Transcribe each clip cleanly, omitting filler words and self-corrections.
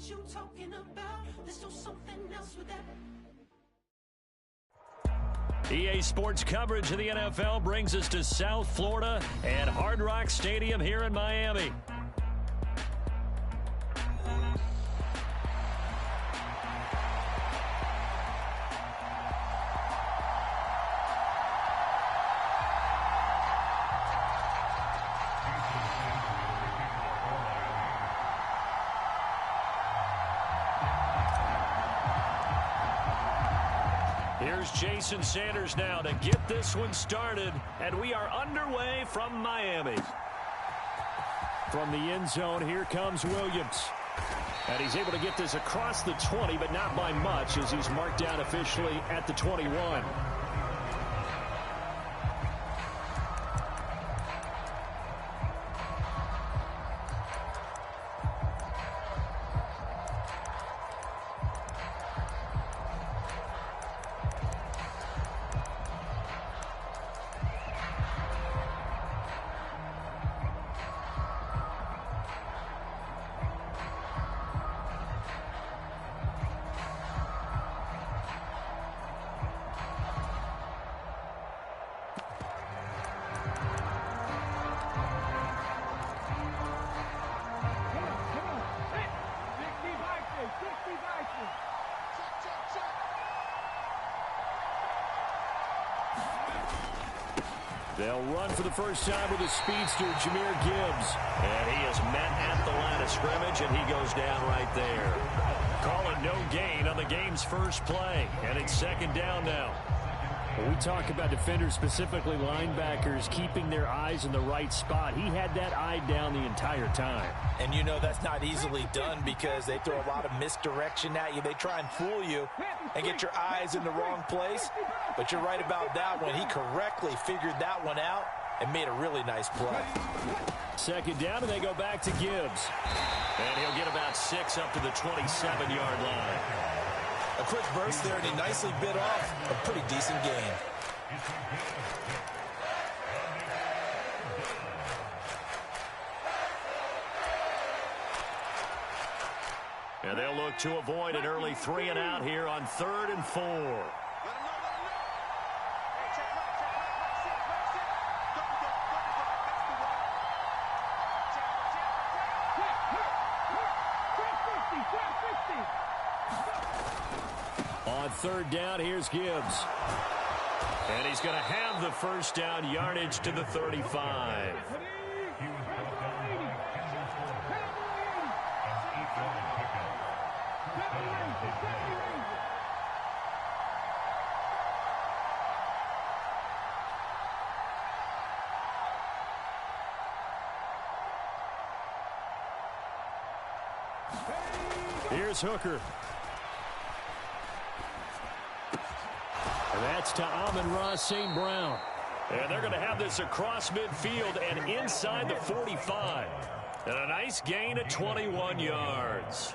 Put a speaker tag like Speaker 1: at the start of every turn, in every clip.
Speaker 1: what you talking about. There's still something else with that.
Speaker 2: EA Sports coverage of the NFL brings us to South Florida and Hard Rock Stadium here in Miami. Here's Jason Sanders now to get this one started, and we are underway from Miami. From the end zone, here comes Williams. And he's able to get this across the 20, but not by much, as he's marked down officially at the 21. They'll run for the first time with the speedster, Jahmyr Gibbs.
Speaker 3: And he is met at the line of scrimmage, and he goes down right there.
Speaker 2: Call it no gain on the game's first play, and it's second down now.
Speaker 4: When we talk about defenders, specifically linebackers, keeping their eyes in the right spot, he had that eye down the entire time.
Speaker 5: And you know that's not easily done because they throw a lot of misdirection at you. They try and fool you and get your eyes in the wrong place. But you're right about that one. He correctly figured that one out and made a really nice play.
Speaker 4: Second down, and they go back to Gibbs.
Speaker 2: And he'll get about 6 up to the 27-yard line.
Speaker 5: A quick burst there, and he nicely bit off a pretty decent gain.
Speaker 2: And they'll look to avoid an early 3 and out here on 3rd and 4.
Speaker 4: On 3rd down, here's Gibbs.
Speaker 2: And he's going to have the first down yardage to the 35.
Speaker 4: Here's Hooker. And that's to Amon-Ra St. Brown.
Speaker 2: And they're going to have this across midfield and inside the 45. And a nice gain of 21 yards.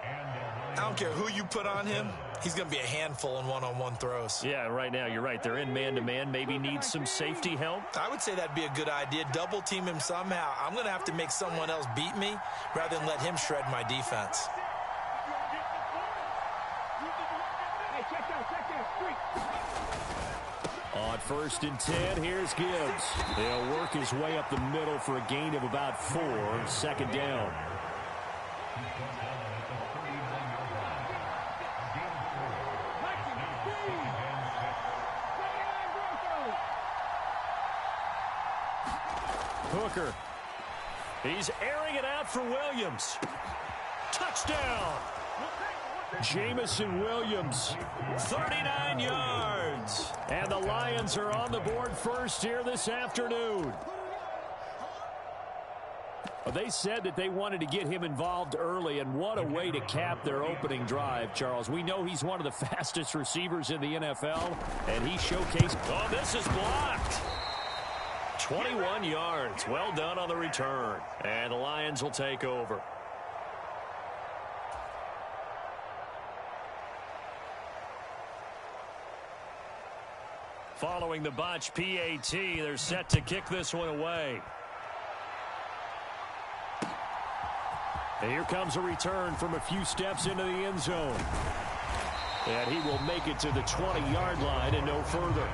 Speaker 5: I don't care who you put on him. He's going to be a handful in one-on-one throws.
Speaker 2: Yeah, right now, you're right. They're in man-to-man. Maybe needs some safety help.
Speaker 5: I would say that'd be a good idea. Double team him somehow. I'm going to have to make someone else beat me rather than let him shred my defense.
Speaker 4: On 1st and 10, here's Gibbs. He'll work his way up the middle for a gain of about 4. 2nd down. Hooker.
Speaker 2: He's airing it out for Williams. Touchdown!
Speaker 4: Jamison Williams.
Speaker 2: 39 yards.
Speaker 4: And the Lions are on the board first here this afternoon. Well, they said that they wanted to get him involved early, and what a way to cap their opening drive, Charles. We know he's one of the fastest receivers in the NFL, and he showcased.
Speaker 2: Oh, this is blocked. 21 yards. Well done on the return. And the Lions will take over. Following the botch PAT, they're set to kick this one away. And here comes a return from a few steps into the end zone. And he will make it to the 20-yard line and no further.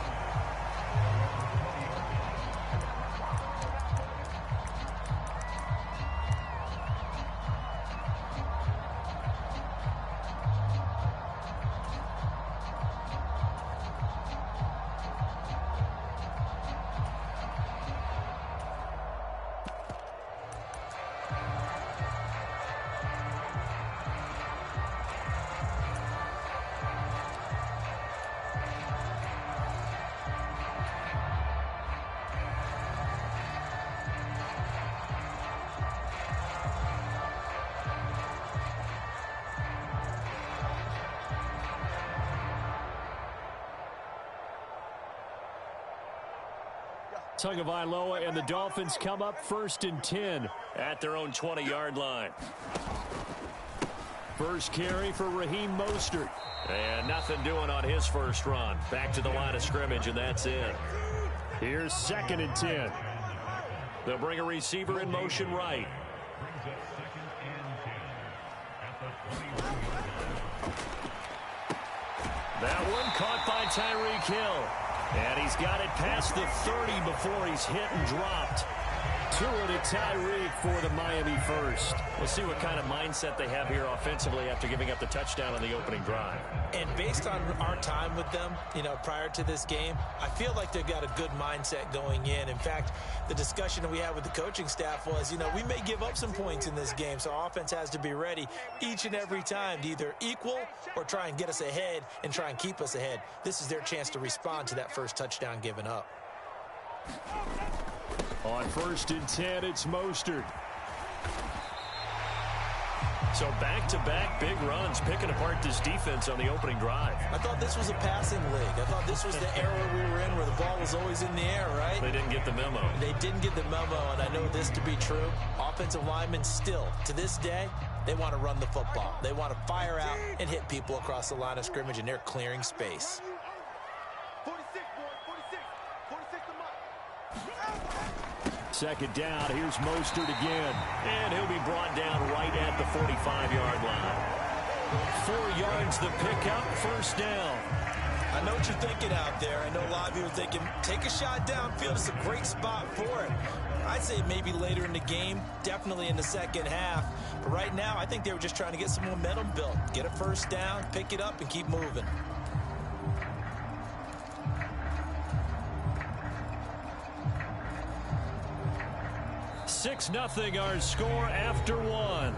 Speaker 2: Tagovailoa and the Dolphins come up 1st and 10
Speaker 3: at their own 20-yard line.
Speaker 2: First carry for Raheem Mostert.
Speaker 3: And nothing doing on his first run. Back to the line of scrimmage, and that's it.
Speaker 2: Here's 2nd and 10.
Speaker 3: They'll bring a receiver in motion right.
Speaker 2: That one caught by Tyreek Hill. And he's got it past the 30 before he's hit and dropped. Tua to Tyreek for the Miami first.
Speaker 3: We'll see what kind of mindset they have here offensively after giving up the touchdown on the opening drive.
Speaker 5: And based on our time with them, prior to this game, I feel like they've got a good mindset going in. In fact, the discussion that we had with the coaching staff was, we may give up some points in this game, so our offense has to be ready each and every time to either equal or try and get us ahead and try and keep us ahead. This is their chance to respond to that first touchdown given up.
Speaker 2: On 1st and 10, it's Mostert.
Speaker 3: So back-to-back big runs, picking apart this defense on the opening drive.
Speaker 5: I thought this was a passing league. I thought this was the era we were in where the ball was always in the air, right?
Speaker 3: They didn't get the memo.
Speaker 5: They didn't get the memo, and I know this to be true. Offensive linemen still, to this day, they want to run the football. They want to fire out and hit people across the line of scrimmage, and they're clearing space.
Speaker 2: 2nd down, here's Mostert again.
Speaker 3: And he'll be brought down right at the 45-yard line.
Speaker 2: 4 yards the pickup, 1st down.
Speaker 5: I know what you're thinking out there. I know a lot of you are thinking, take a shot downfield. It's a great spot for it. I'd say maybe later in the game, definitely in the second half. But right now, I think they were just trying to get some momentum built. Get a 1st down, pick it up, and keep moving.
Speaker 2: 6-0 our score after 1.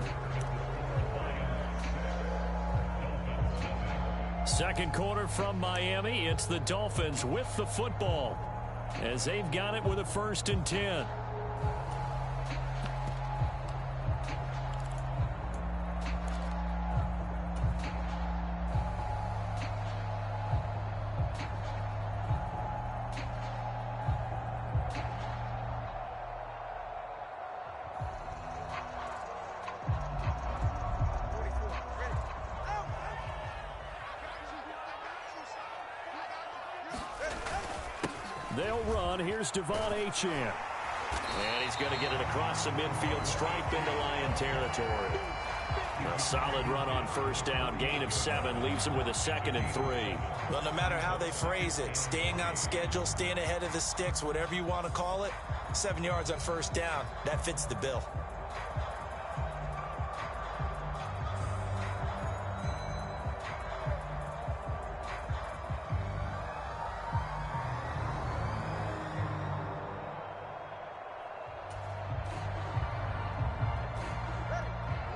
Speaker 2: Second quarter from Miami. It's the Dolphins with the football as they've got it with a 1st and 10. They'll run. Here's Devon Achane.
Speaker 3: And he's going to get it across the midfield stripe into Lion territory. A solid run on 1st down. Gain of 7 leaves him with a 2nd and 3.
Speaker 5: Well, no matter how they phrase it, staying on schedule, staying ahead of the sticks, whatever you want to call it, 7 yards on 1st down, that fits the bill.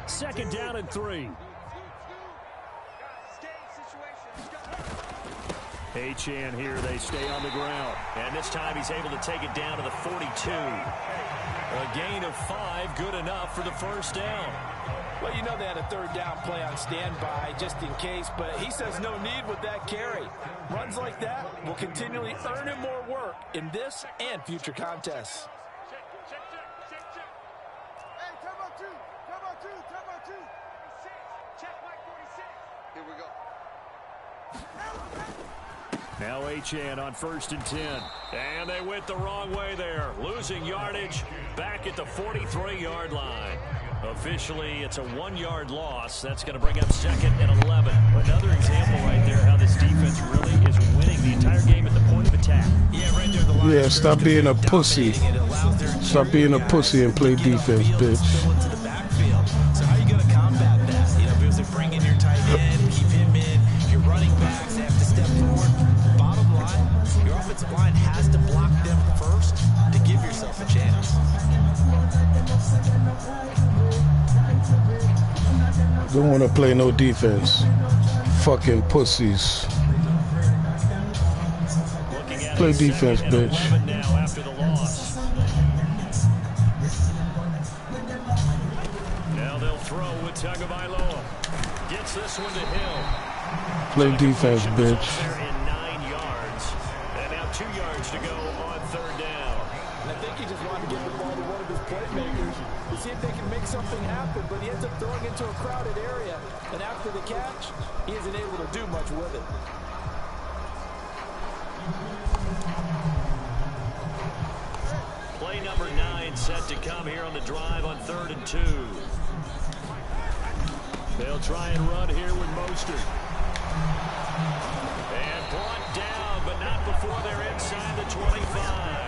Speaker 2: Second down and 3. Achane here. They stay on the ground.
Speaker 3: And this time he's able to take it down to the 42.
Speaker 2: A gain of 5, good enough for the 1st down.
Speaker 6: Well, they had a 3rd down play on standby just in case, but he says no need with that carry. Runs like that will continually earn him more work in this and future contests.
Speaker 2: Now Achane on 1st and 10.
Speaker 3: And they went the wrong way there. Losing yardage back at the 43-yard line.
Speaker 2: Officially, it's a 1-yard loss. That's going to bring up second and 11. Another example right there how this defense really is winning the entire game at the point of attack.
Speaker 6: Yeah, right there. The line
Speaker 7: Yeah, stop being a pussy. Stop being a pussy and play defense, bitch.
Speaker 6: Into the backfield. So how are you going to combat that? You know, because they bring in your tight end, keep him in. Your running backs have to step forward. Bottom line, your offensive line has to block them first to give yourself a chance.
Speaker 7: Don't want to play no defense. Fucking pussies. Play defense, bitch.
Speaker 2: Now after the loss. Now they'll throw with Tagovailoa. Gets this one to Hill.
Speaker 7: Play defense, bitch.
Speaker 2: There in 9 yards. And now 2 yards to go on third down.
Speaker 6: And I think he just wanted to get the ball to one of his playmakers to see if they can make something happen, but he ends up throwing into a crowded area, and after the catch, he isn't able to do much with it.
Speaker 2: Play number 9 set to come here on the drive on 3rd and 2. They'll try and run here with Mostert. And brought down, but not before they're inside the 25.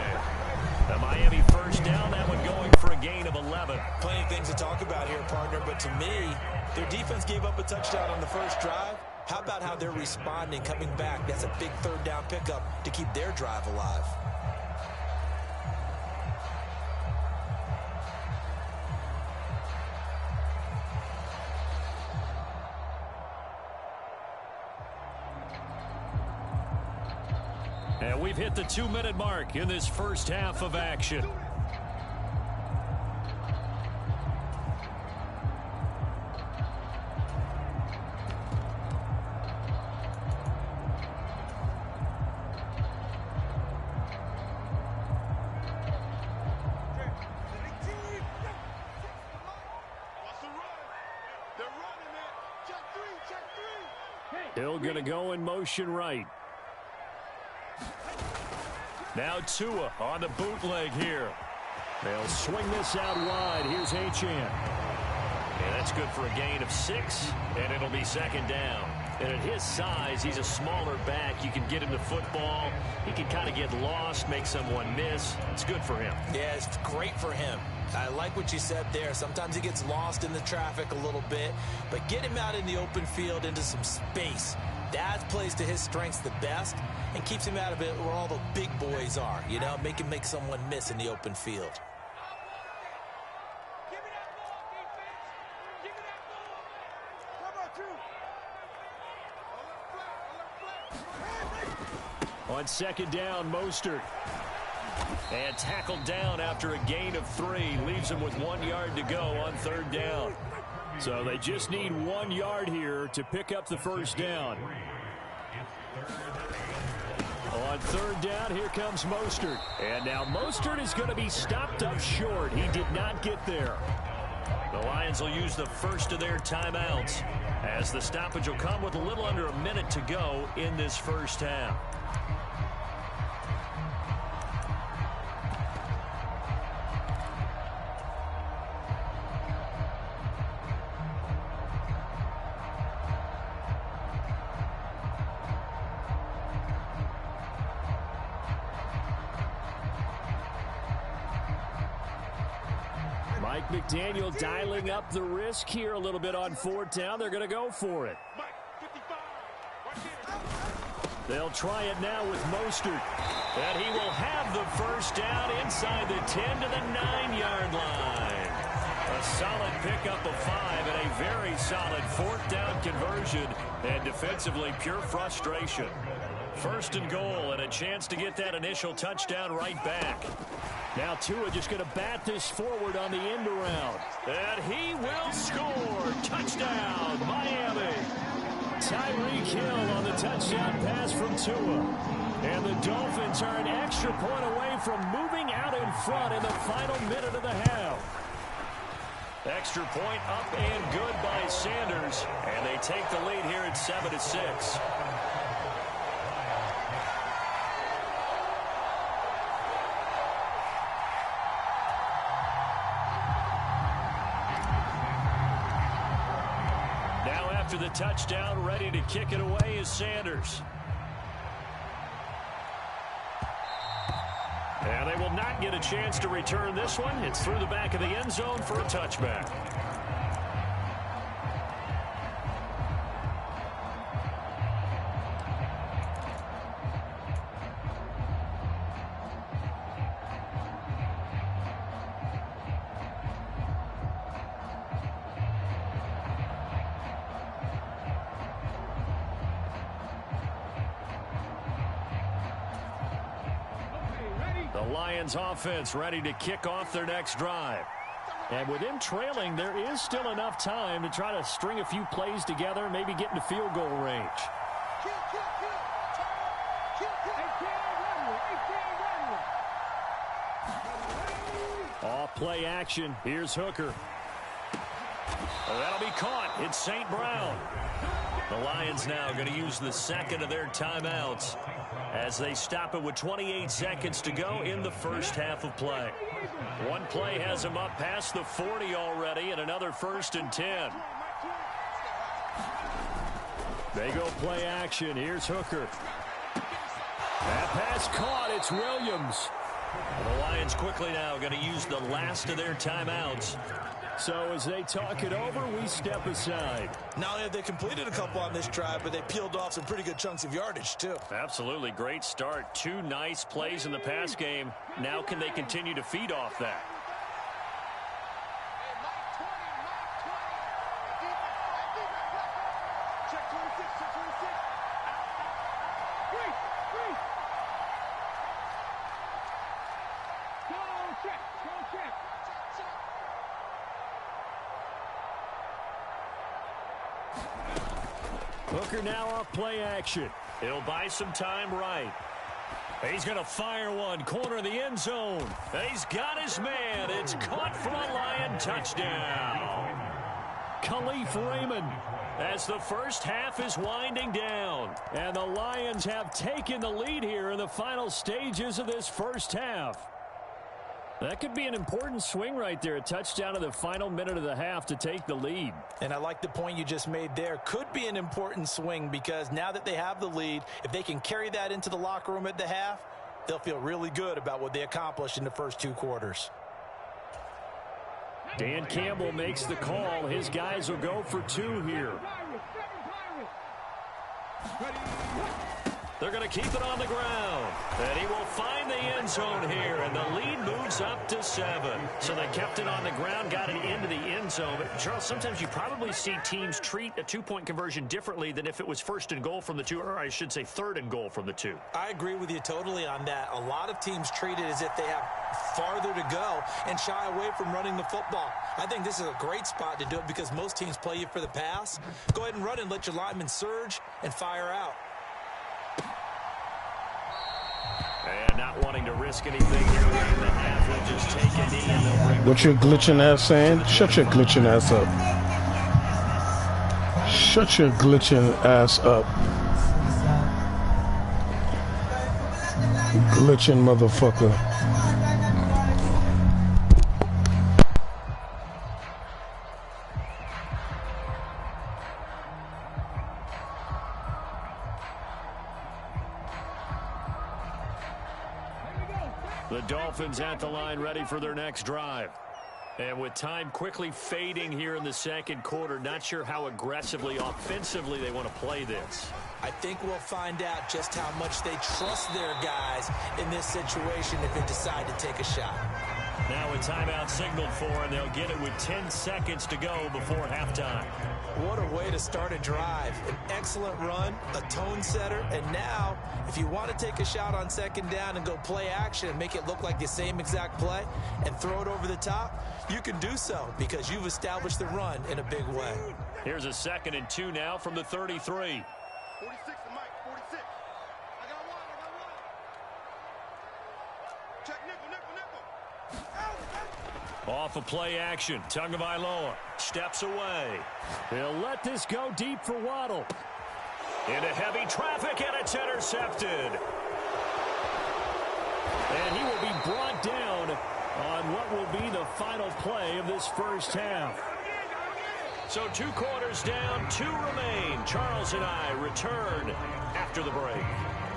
Speaker 2: The Miami first down, that one going for a gain of 11.
Speaker 6: Plenty of things to talk about here, partner, but to me, their defense gave up a touchdown on the first drive. How about how they're responding, coming back? That's a big third down pickup to keep their drive alive.
Speaker 2: And we've hit the 2-minute mark in this first half of action. Hill going to go in motion right. Now Tua on the bootleg here. They'll swing this out wide. Here's Achane. And that's good for a gain of 6, and it'll be second down. And at his size, he's a smaller back. You can get him the football. He can kind of get lost, make someone miss. It's good for him.
Speaker 6: Yeah, it's great for him. I like what you said there. Sometimes he gets lost in the traffic a little bit, but get him out in the open field into some space. That plays to his strengths the best and keeps him out of it where all the big boys are. You know, make him make someone miss in the open field.
Speaker 2: On second down, Mostert. And tackled down after a gain of 3. Leaves him with 1 yard to go on third down. So they just need 1 yard here to pick up the first down. On third down, here comes Mostert. And now Mostert is going to be stopped up short. He did not get there. The Lions will use the first of their timeouts, as the stoppage will come with a little under a minute to go in this first half. McDaniel dialing up the risk here a little bit on fourth down. They're going to go for it. They'll try it now with Mostert. And he will have the first down inside the 10 to the 9-yard line. A solid pickup of 5 and a very solid fourth down conversion. And defensively, pure frustration. First and goal and a chance to get that initial touchdown right back. Now Tua just going to bat this forward on the end around. And he will score. Touchdown, Miami. Tyreek Hill on the touchdown pass from Tua. And the Dolphins are an extra point away from moving out in front in the final minute of the half. Extra point up and good by Sanders. And they take the lead here at 7-6. after the touchdown, ready to kick it away is Sanders. And they will not get a chance to return this one. It's through the back of the end zone for a touchback. The Lions offense ready to kick off their next drive. And with them trailing, there is still enough time to try to string a few plays together, maybe get into field goal range. Off play action. Here's Hooker. That'll be caught. It's St. Brown. The Lions now going to use the second of their timeouts as they stop it with 28 seconds to go in the first half of play. One play has them up past the 40 already, and another 1st and 10. They go play action. Here's Hooker. That pass caught. It's Williams. The Lions quickly now going to use the last of their timeouts. So as they talk it over, we step aside.
Speaker 6: Not only have they completed a couple on this drive, but they peeled off some pretty good chunks of yardage, too.
Speaker 2: Absolutely. Great start. 2 nice plays in the pass game. Now can they continue to feed off that? Hooker now off play action. He'll buy some time right. He's going to fire one. Corner of the end zone. He's got his man. It's caught for a Lion touchdown. Khalif Raymond as the first half is winding down. And the Lions have taken the lead here in the final stages of this first half. That could be an important swing right there. A touchdown in the final minute of the half to take the lead.
Speaker 6: And I like the point you just made there. Could be an important swing because now that they have the lead, if they can carry that into the locker room at the half, they'll feel really good about what they accomplished in the first 2 quarters.
Speaker 2: Dan Campbell makes the call. His guys will go for 2 here. They're going to keep it on the ground. And he will find the end zone here. And the lead moves up to 7. So they kept it on the ground, got it into the end zone. But, Charles, sometimes you probably see teams treat a 2-point conversion differently than if it was 1st and goal from the 2, or I should say 3rd and goal from the 2.
Speaker 6: I agree with you totally on that. A lot of teams treat it as if they have farther to go and shy away from running the football. I think this is a great spot to do it because most teams play you for the pass. Go ahead and run and let your linemen surge and fire out.
Speaker 2: And not wanting to risk anything here in the half, we'll just take a knee and they'll bring.
Speaker 7: What your glitching ass saying? Shut your glitching ass up. Shut your glitching ass up. Glitching motherfucker.
Speaker 2: The Dolphins at the line ready for their next drive. And with time quickly fading here in the second quarter, not sure how aggressively, offensively they want to play this.
Speaker 6: I think we'll find out just how much they trust their guys in this situation if they decide to take a shot.
Speaker 2: Now a timeout signaled for, and they'll get it with 10 seconds to go before halftime.
Speaker 6: What a way to start a drive. An excellent run, a tone setter, and now if you want to take a shot on 2nd down and go play action and make it look like the same exact play and throw it over the top, you can do so because you've established the run in a big way.
Speaker 2: Here's a 2nd and 2 now from the 33.
Speaker 8: 46 to Mike, 46. I got one. Check nickel.
Speaker 2: Off a play action. Tagovailoa steps away. He'll let this go deep for Waddle. Into heavy traffic, and it's intercepted. And he will be brought down on what will be the final play of this first half. So 2 quarters down, 2 remain. Charles and I return after the break.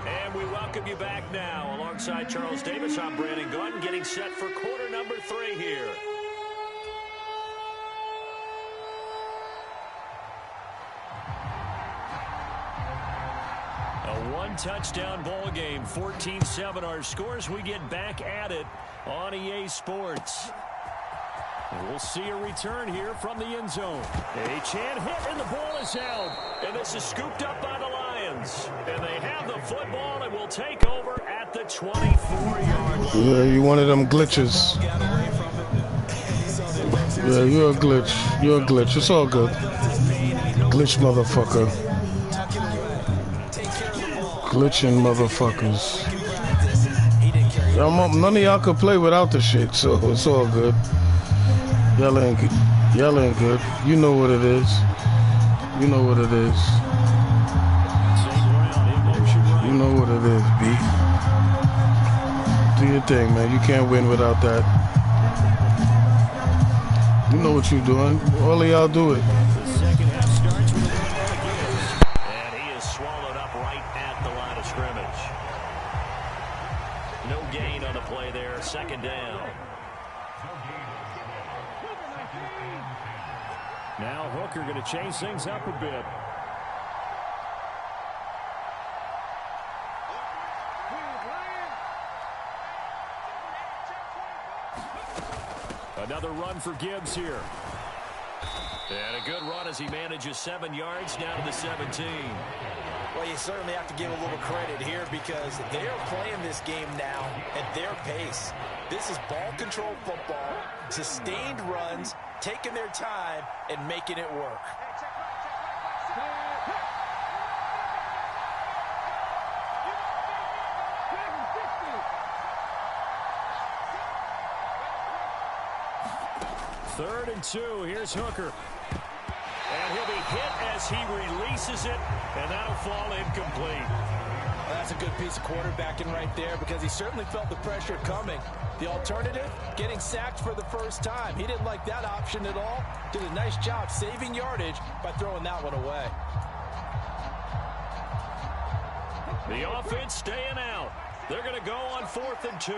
Speaker 2: And we welcome you back now. Alongside Charles Davis, I'm Brandon Gaudin, getting set for quarter number 3 here. A 1-touchdown ball game, 14-7 our scores. We get back at it on EA Sports. And we'll see a return here from the end zone. A chant hit, and the ball is out. And this is scooped up by the Lions. And they have the football and will take over at the 24-yard line.
Speaker 7: Yeah, you one of them glitches. Yeah, you're a glitch. You're a glitch. It's all good. Glitch motherfucker. Glitching motherfuckers. None of y'all could play without the shit, so it's all good. Y'all ain't good. You know what it is. You know what it is. You know what it is, B. Do your thing, man. You can't win without that. You know what you're doing. All of y'all do it.
Speaker 2: The second half starts with a ball begins. And he is swallowed up right at the line of scrimmage. No gain on the play there. Second down.
Speaker 4: Now Hooker going to change things up a bit. Another run for Gibbs here.
Speaker 2: And a good run as he manages 7 yards down to the 17.
Speaker 5: Well, you certainly have to give a little credit here because they are playing this game now at their pace. This is ball control football, sustained runs, taking their time and making it work.
Speaker 4: Third and 2. Here's Hooker.
Speaker 2: And he'll be hit as he releases it, and that'll fall incomplete.
Speaker 6: Well, that's a good piece of quarterbacking right there because he certainly felt the pressure coming. The alternative, getting sacked for the first time. He didn't like that option at all. Did a nice job saving yardage by throwing that one away.
Speaker 2: The offense staying out. They're going to go on 4th and 2.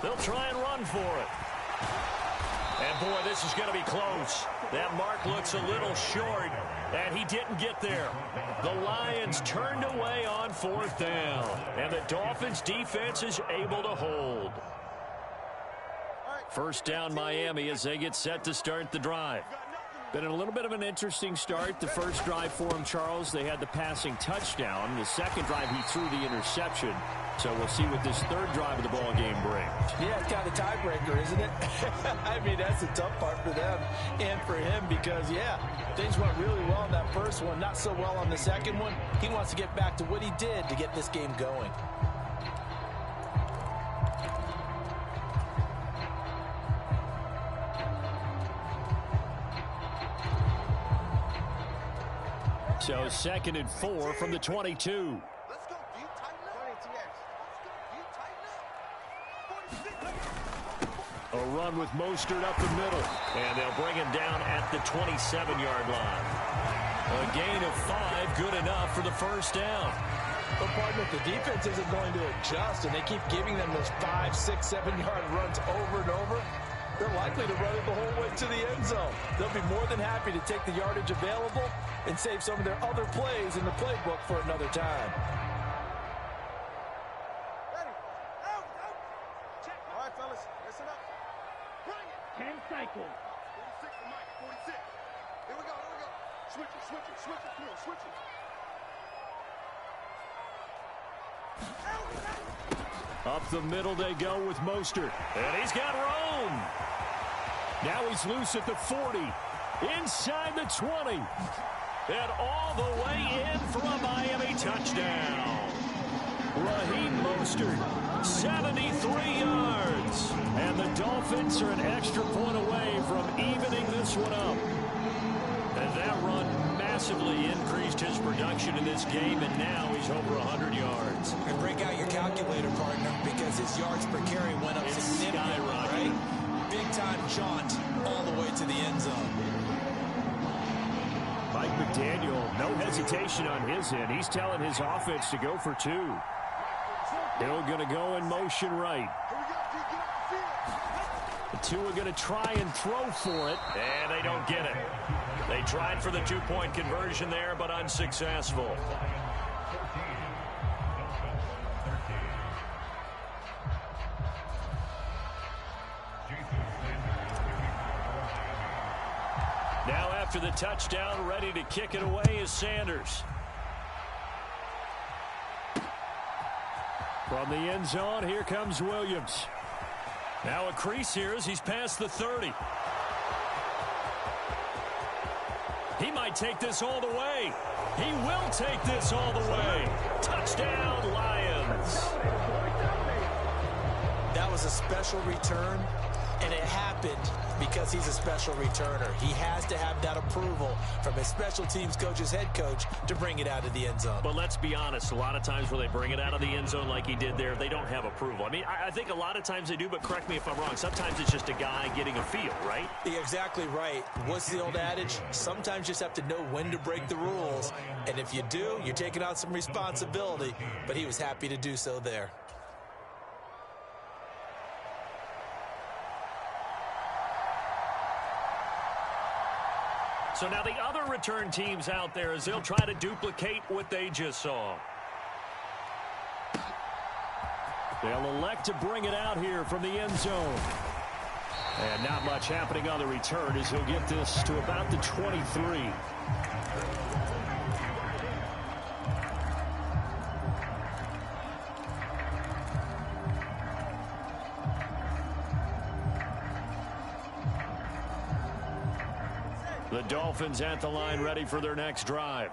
Speaker 2: They'll try and run for it. And boy, this is going to be close. That mark looks a little short, and he didn't get there. The Lions turned away on 4th down, and the Dolphins defense is able to hold. First down Miami as they get set to start the drive.
Speaker 4: Been a little bit of an interesting start. The first drive for him, Charles, they had the passing touchdown. The second drive, he threw the interception. So we'll see what this third drive of the ball game brings.
Speaker 6: Yeah, it's kind of a tiebreaker, isn't it? I mean, that's the tough part for them and for him because, yeah, things went really well in that first one, not so well on the second one. He wants to get back to what he did to get this game going.
Speaker 4: So 2nd and 4 from the 22.
Speaker 8: Let's go. Do you tighten up? 22 Let's go. Do you tighten up? 46.
Speaker 2: A run with Mostert up the middle. And they'll bring him down at the 27-yard line. A gain of 5, good enough for the first down.
Speaker 6: But, partner, if the defense isn't going to adjust and they keep giving them those 5, 6, 7-yard runs over and over, they're likely to run it the whole way to the end zone. They'll be more than happy to take the yardage available and save some of their other plays in the playbook for another time.
Speaker 8: Ready. Out. Check. All right, fellas. Listen up. Bring it.
Speaker 1: 10 cycles.
Speaker 8: 46 to Mike. 46. Here we go. Switch it. Come on, switch it.
Speaker 2: Up the middle they go with Mostert. And he's got room.
Speaker 4: Now he's loose at the 40. Inside the 20.
Speaker 2: And all the way in for a Miami touchdown. Raheem Mostert, 73 yards. And the Dolphins are an extra point away from evening this one up. And that run massively increased his production in this game, and now he's over 100 yards.
Speaker 5: And break out your calculator, partner, because his yards per carry went up significantly, right? Big-time jaunt all the way to the end zone.
Speaker 4: Mike McDaniel, no hesitation on his end. He's telling his offense to go for 2. Hill going to go in motion right. The 2 are going to try and throw for it.
Speaker 3: And they don't get it. They tried for the 2-point conversion there, but unsuccessful.
Speaker 2: Now after the touchdown, ready to kick it away is Sanders. From the end zone, here comes Williams. Now a crease here as he's past the 30. He might take this all the way. He will take this all the way. Touchdown, Lions.
Speaker 5: That was a special return, and it happened because he's a special returner. He has to have that approval from his special teams coach's head coach to bring it out of the end zone.
Speaker 3: But let's be honest, a lot of times when they bring it out of the end zone like he did there, they don't have approval. I mean, I think a lot of times they do, but correct me if I'm wrong. Sometimes it's just a guy getting a feel, right?
Speaker 5: You're exactly right. What's the old adage? Sometimes you just have to know when to break the rules. And if you do, you're taking on some responsibility. But he was happy to do so there.
Speaker 2: So now the other return teams out there as they'll try to duplicate what they just saw.
Speaker 4: They'll elect to bring it out here from the end zone. And not much happening on the return as he'll get this to about the 23.
Speaker 2: The Dolphins at the line ready for their next drive.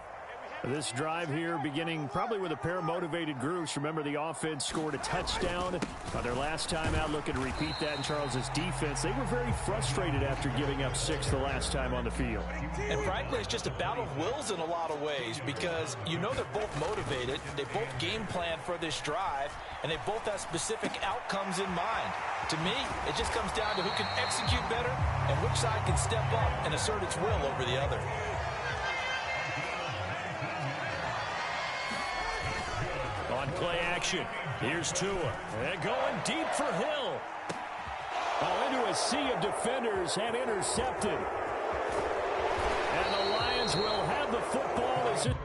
Speaker 4: This drive here beginning probably with a pair of motivated groups. Remember, the offense scored a touchdown on their last time out. Looking to repeat that in Charles's defense. They were very frustrated after giving up 6 the last time on the field.
Speaker 5: And frankly, it's just a battle of wills in a lot of ways because you know they're both motivated. They both game plan for this drive, and they both have specific outcomes in mind. To me, it just comes down to who can execute better and which side can step up and assert its will over the other.
Speaker 2: On play action, here's Tua. And going deep for Hill.
Speaker 4: Oh, into a sea of defenders and intercepted.
Speaker 2: And the Lions will have the football as it...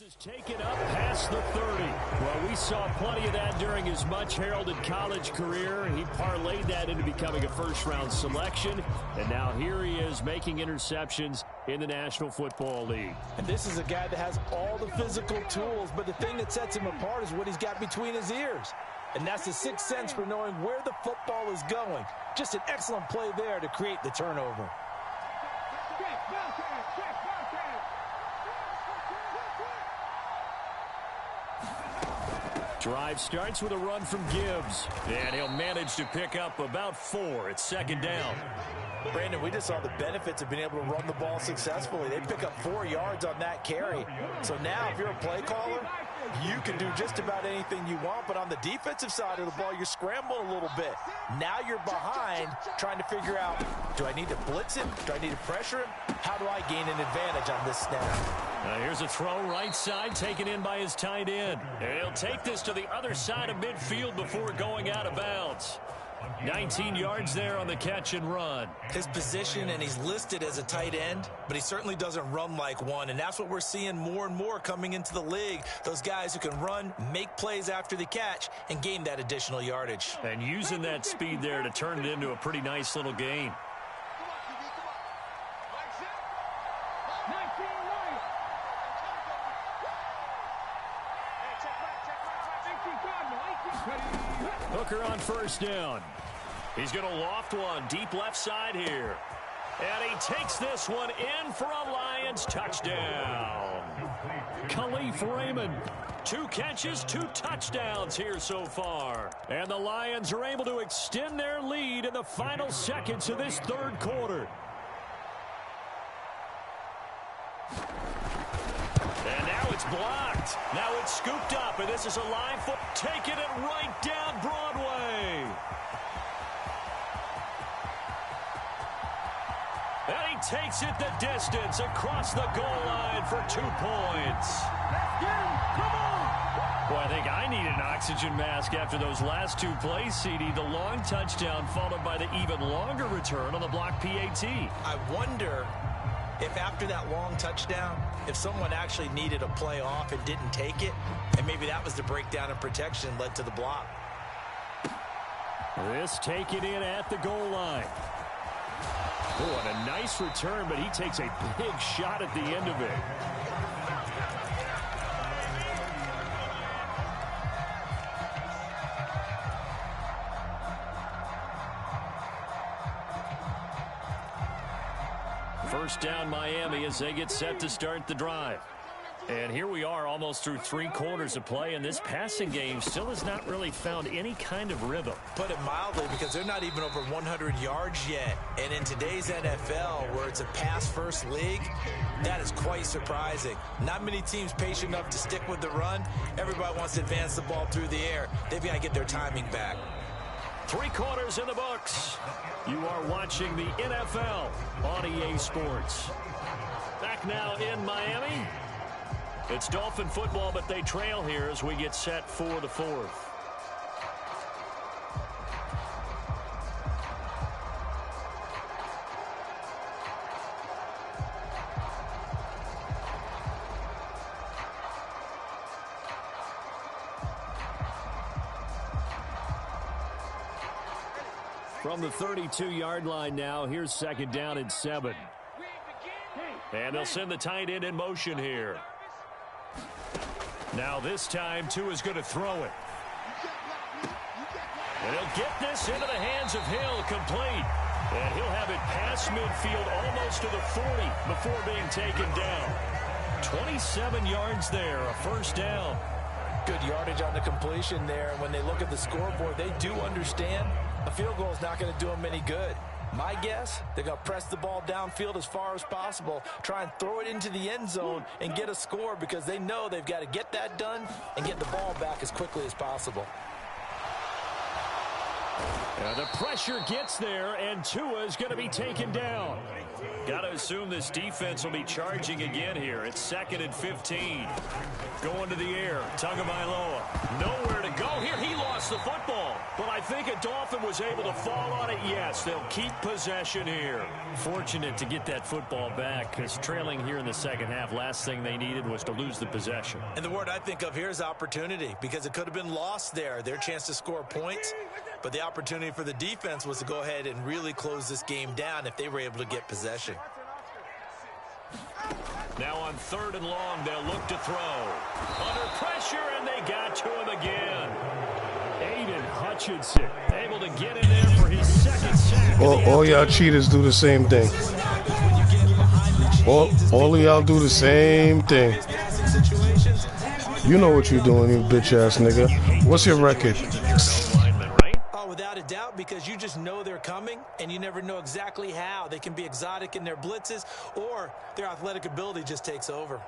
Speaker 4: This is taken up past the 30. Well, we saw plenty of that during his much-heralded college career. He parlayed that into becoming a first-round selection. And now here he is making interceptions in the National Football League.
Speaker 6: And this is a guy that has all the physical tools, but the thing that sets him apart is what he's got between his ears. And that's the sixth sense for knowing where the football is going. Just an excellent play there to create the turnover.
Speaker 2: Drive starts with a run from Gibbs. And he'll manage to pick up about 4. It's second down.
Speaker 5: Brandon, we just saw the benefits of being able to run the ball successfully. They pick up 4 yards on that carry. So now if you're a play caller, you can do just about anything you want. But on the defensive side of the ball, you're scrambling a little bit. Now you're behind trying to figure out, do I need to blitz him? Do I need to pressure him? How do I gain an advantage on this snap?
Speaker 2: Here's a throw right side taken in by his tight end. And he'll take this to the other side of midfield before going out of bounds. 19 yards there on the catch and run.
Speaker 5: His position, and he's listed as a tight end, but he certainly doesn't run like one, and that's what we're seeing more and more coming into the league. Those guys who can run, make plays after the catch, and gain that additional yardage.
Speaker 2: And using that speed there to turn it into a pretty nice little game. Hooker on first down. He's going to loft one deep left side here. And he takes this one in for a Lions touchdown. Khalif Raymond. 2 catches, 2 touchdowns here so far. And the Lions are able to extend their lead in the final seconds of this third quarter. And now it's blocked. Now it's scooped up, and this is a live foot. Taking it right down Broadway. And he takes it the distance across the goal line for 2 points.
Speaker 8: Let's get him. Come on.
Speaker 2: Boy, I think I need an oxygen mask after those last 2 plays, CD. The long touchdown followed by the even longer return on the block PAT.
Speaker 5: I wonder if after that long touchdown, if someone actually needed a play off and didn't take it, and maybe that was the breakdown in protection led to the block.
Speaker 2: This taken in at the goal line. Oh, and a nice return, but he takes a big shot at the end of it. First down Miami as they get set to start the drive. And here we are almost through 3 quarters of play, and this passing game still has not really found any kind of rhythm.
Speaker 5: Put it mildly, because they're not even over 100 yards yet. And in today's NFL, where it's a pass-first league, that is quite surprising. Not many teams patient enough to stick with the run. Everybody wants to advance the ball through the air. They've got to get their timing back.
Speaker 2: 3 quarters in the books. You are watching the NFL on EA Sports. Back now in Miami. It's Dolphin football, but they trail here as we get set for the 4th. From the 32-yard line now, here's 2nd down and 7. And they'll send the tight end in motion here. Now this time, Tua's going to throw it. And he'll get this into the hands of Hill, complete. And he'll have it past midfield almost to the 40 before being taken down. 27 yards there, a first down.
Speaker 5: Good yardage on the completion there. And when they look at the scoreboard, they do understand a field goal is not going to do them any good. My guess, they're going to press the ball downfield as far as possible, try and throw it into the end zone and get a score, because they know they've got to get that done and get the ball back as quickly as possible.
Speaker 2: The pressure gets there, and Tua is going to be taken down. Got to assume this defense will be charging again here. It's 2nd and 15. Going to the air. Tagovailoa. Nowhere to go here. He lost the football. But I think a Dolphin was able to fall on it. Yes, they'll keep possession here. Fortunate to get that football back, because trailing here in the second half, last thing they needed was to lose the possession.
Speaker 5: And the word I think of here is opportunity, because it could have been lost there. Their chance to score points. But the opportunity for the defense was to go ahead and really close this game down if they were able to get possession.
Speaker 2: Now on 3rd and long, they'll look to throw. Under pressure, and they got to him again. Aiden Hutchinson able to get in there for his 2nd sack.
Speaker 7: All y'all cheaters do the same thing. All of y'all do the same thing. You know what you're doing, you bitch-ass nigga. What's your record?
Speaker 5: Without a doubt, because you just know they're coming, and you never know exactly how. They can be exotic in their blitzes, or their athletic ability just takes over.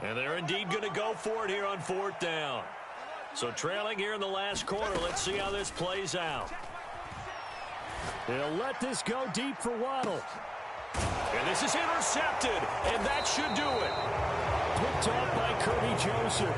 Speaker 2: And they're indeed going to go for it here on 4th down. So trailing here in the last quarter, let's see how this plays out. They'll let this go deep for Waddle. And this is intercepted, and that should do it. Picked off by Kirby Joseph.